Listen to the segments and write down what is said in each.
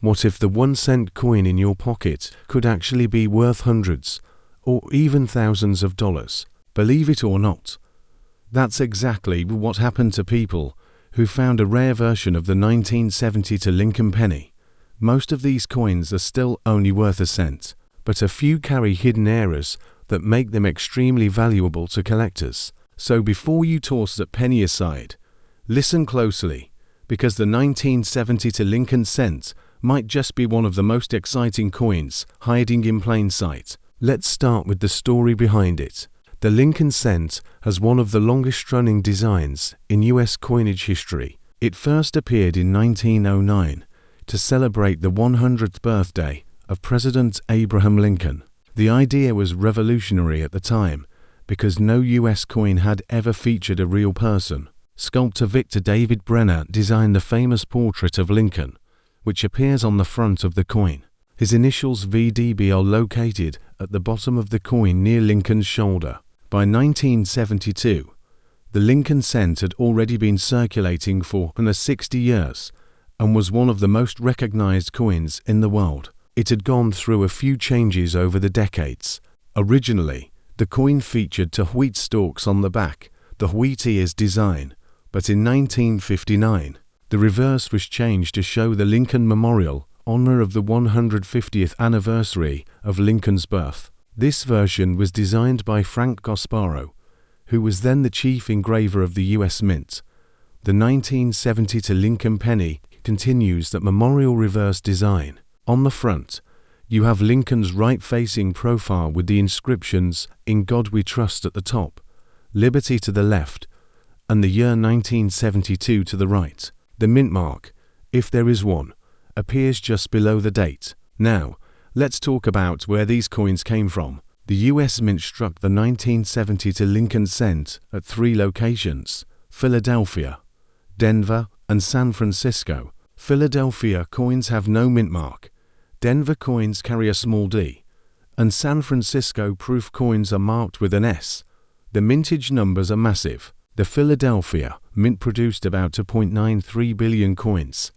What if the 1-cent coin in your pocket could actually be worth hundreds or even thousands of dollars? Believe it or not, that's exactly what happened to people who found a rare version of the 1972 Lincoln penny. Most of these coins are still only worth a cent, but a few carry hidden errors that make them extremely valuable to collectors. So before you toss that penny aside, listen closely, because the 1972 Lincoln cent might just be one of the most exciting coins hiding in plain sight. Let's start with the story behind it. The Lincoln cent has one of the longest-running designs in US coinage history. It first appeared in 1909 to celebrate the 100th birthday of President Abraham Lincoln. The idea was revolutionary at the time because no US coin had ever featured a real person. Sculptor Victor David Brenner designed the famous portrait of Lincoln, which appears on the front of the coin. His initials VDB are located at the bottom of the coin near Lincoln's shoulder. By 1972, the Lincoln cent had already been circulating for 60 years and was one of the most recognized coins in the world. It had gone through a few changes over the decades. Originally, the coin featured two wheat stalks on the back, the wheat ears design, but in 1959, the reverse was changed to show the Lincoln Memorial, honor of the 150th anniversary of Lincoln's birth. This version was designed by Frank Gasparo, who was then the chief engraver of the US Mint. The 1972 Lincoln penny continues that memorial reverse design. On the front, you have Lincoln's right-facing profile with the inscriptions "In God We Trust" at the top, "Liberty" to the left, and the year 1972 to the right. The mint mark, if there is one, appears just below the date. Now, let's talk about where these coins came from. The US Mint struck the 1972 Lincoln cent at 3 locations: Philadelphia, Denver, and San Francisco. Philadelphia coins have no mint mark, Denver coins carry a small d, and San Francisco proof coins are marked with an S. The mintage numbers are massive. The Philadelphia Mint produced about 2.93 billion coins,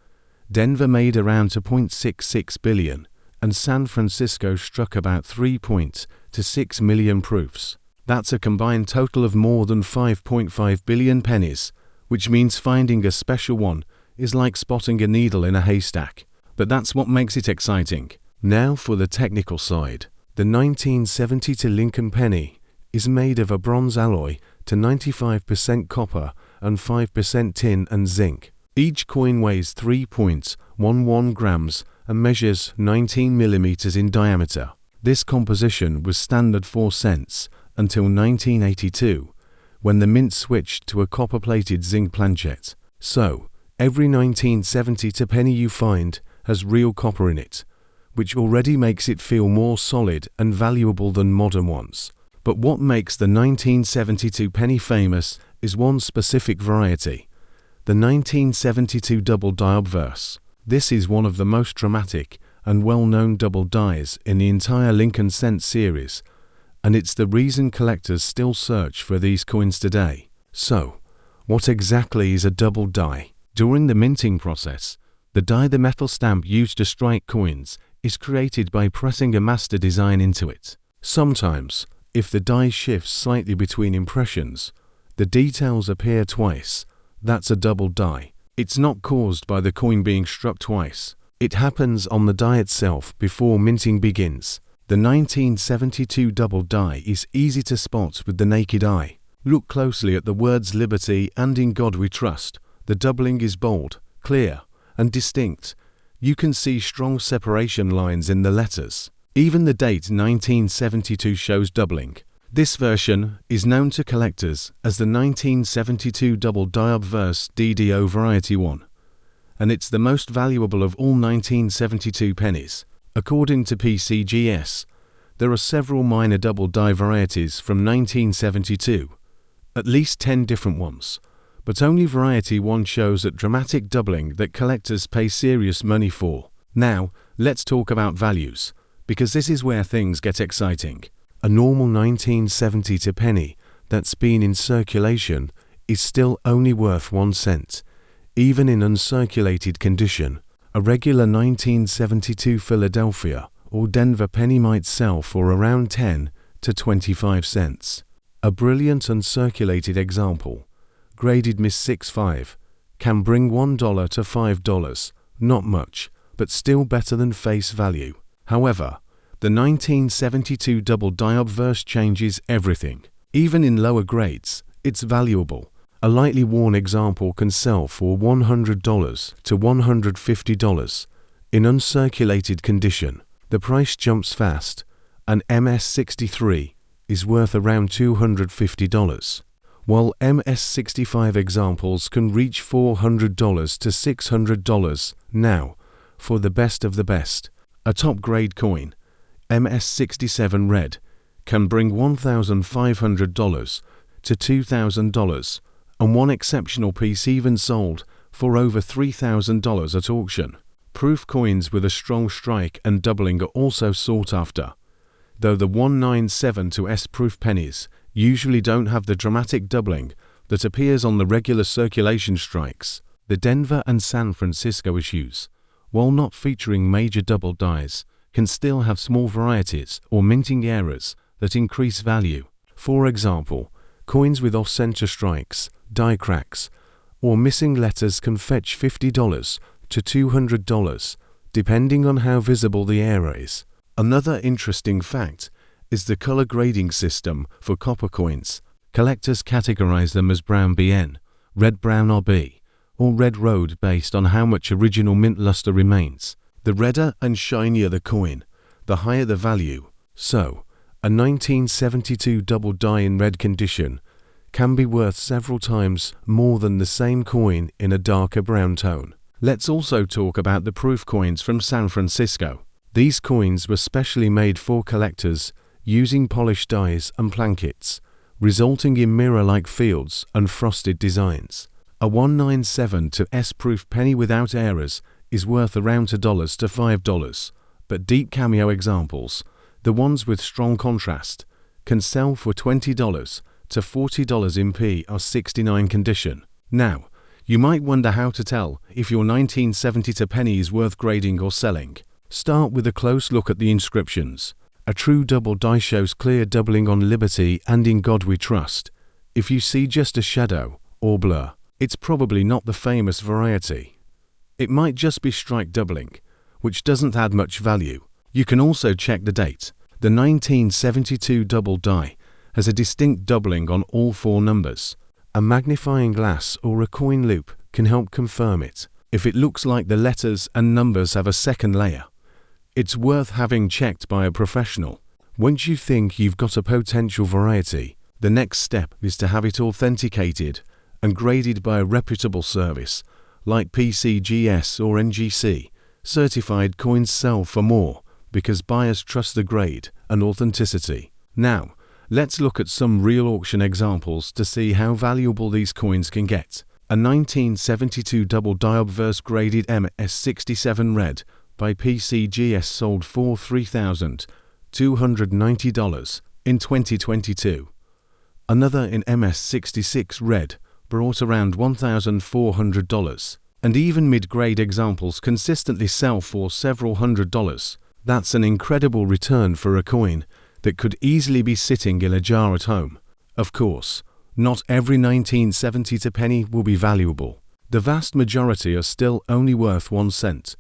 Denver made around 2.66 billion, and San Francisco struck about 3.26 million proofs. That's a combined total of more than 5.5 billion pennies, which means finding a special one is like spotting a needle in a haystack. But that's what makes it exciting. Now for the technical side. The 1972 Lincoln penny is made of a bronze alloy to 95% copper and 5% tin and zinc. Each coin weighs 3.11 grams and measures 19 millimeters in diameter. This composition was standard 4 cents until 1982, when the mint switched to a copper-plated zinc planchet. So, every 1972 penny you find has real copper in it, which already makes it feel more solid and valuable than modern ones. But what makes the 1972 penny famous is one specific variety, the 1972 double die obverse. This is one of the most dramatic and well-known double dies in the entire Lincoln cent series, and it's the reason collectors still search for these coins today. So, what exactly is a double die? During the minting process, the die the metal stamp used to strike coins is created by pressing a master design into it. Sometimes, if the die shifts slightly between impressions, the details appear twice. That's a double die. It's not caused by the coin being struck twice. It happens on the die itself before minting begins. The 1972 double die is easy to spot with the naked eye. Look closely at the words "Liberty" and "In God We Trust." The doubling is bold, clear, and distinct. You can see strong separation lines in the letters. Even the date 1972 shows doubling. This version is known to collectors as the 1972 double die obverse DDO Variety 1, and it's the most valuable of all 1972 pennies. According to PCGS, there are several minor double die varieties from 1972, at least 10 different ones, but only Variety 1 shows a dramatic doubling that collectors pay serious money for. Now, let's talk about values, because this is where things get exciting. A normal 1972 penny that's been in circulation is still only worth 1 cent, even in uncirculated condition. A regular 1972 Philadelphia or Denver penny might sell for around 10 to 25 cents. A brilliant uncirculated example, graded Miss 65, can bring $1 to $5, not much, but still better than face value. However, the 1972 double die obverse changes everything. Even in lower grades, it's valuable. A lightly worn example can sell for $100 to $150. In uncirculated condition, the price jumps fast. An MS-63 is worth around $250, while MS-65 examples can reach $400 to $600 now for the best of the best. A top-grade coin, MS-67 Red, can bring $1,500 to $2,000, and one exceptional piece even sold for over $3,000 at auction. Proof coins with a strong strike and doubling are also sought after, though the 197 to S proof pennies usually don't have the dramatic doubling that appears on the regular circulation strikes. The Denver and San Francisco issues, while not featuring major double dies, can still have small varieties or minting errors that increase value. For example, coins with off-center strikes, die cracks, or missing letters can fetch $50 to $200, depending on how visible the error is. Another interesting fact is the color grading system for copper coins. Collectors categorize them as brown BN, red brown RB, or red road based on how much original mint luster remains. The redder and shinier the coin, the higher the value. So, a 1972 double die in red condition can be worth several times more than the same coin in a darker brown tone. Let's also talk about the proof coins from San Francisco. These coins were specially made for collectors using polished dies and plankets, resulting in mirror-like fields and frosted designs. A 197 to S proof penny without errors is worth around $2 to $5, but deep cameo examples, the ones with strong contrast, can sell for $20 to $40 in PR69 condition. Now, you might wonder how to tell if your 1970 to penny is worth grading or selling. Start with a close look at the inscriptions. A true double die shows clear doubling on Liberty and In God We Trust. If you see just a shadow or blur, it's probably not the famous variety. It might just be strike doubling, which doesn't add much value. You can also check the date. The 1972 double die has a distinct doubling on all four numbers. A magnifying glass or a coin loop can help confirm it. If it looks like the letters and numbers have a second layer, it's worth having checked by a professional. Once you think you've got a potential variety, the next step is to have it authenticated and graded by a reputable service like PCGS or NGC. Certified coins sell for more because buyers trust the grade and authenticity. Now, let's look at some real auction examples to see how valuable these coins can get. A 1972 double die obverse graded MS-67 Red by PCGS sold for $3,290 in 2022. Another in MS-66 Red brought around $1,400, and even mid-grade examples consistently sell for several $100s. That's an incredible return for a coin that could easily be sitting in a jar at home. Of course, not every 1970 to penny will be valuable. The vast majority are still only worth 1 cent.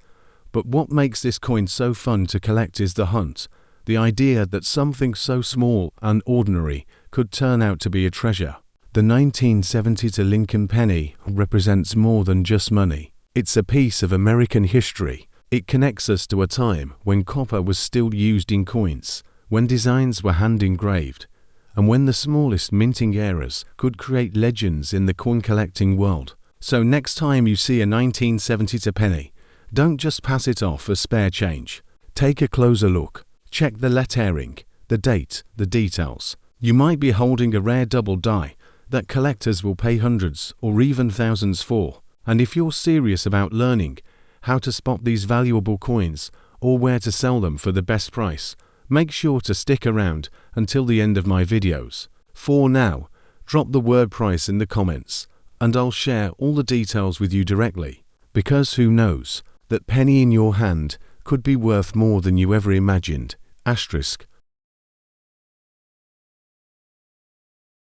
But what makes this coin so fun to collect is the hunt, the idea that something so small and ordinary could turn out to be a treasure. The 1970 to Lincoln penny represents more than just money. It's a piece of American history. It connects us to a time when copper was still used in coins, when designs were hand-engraved, and when the smallest minting errors could create legends in the coin collecting world. So next time you see a 1970 to penny, don't just pass it off as spare change. Take a closer look. Check the lettering, the date, the details. You might be holding a rare double die that collectors will pay hundreds or even thousands for. And if you're serious about learning how to spot these valuable coins or where to sell them for the best price, make sure to stick around until the end of my videos. For now, drop the word price in the comments and I'll share all the details with you directly. Because who knows, That penny in your hand could be worth more than you ever imagined. Asterisk.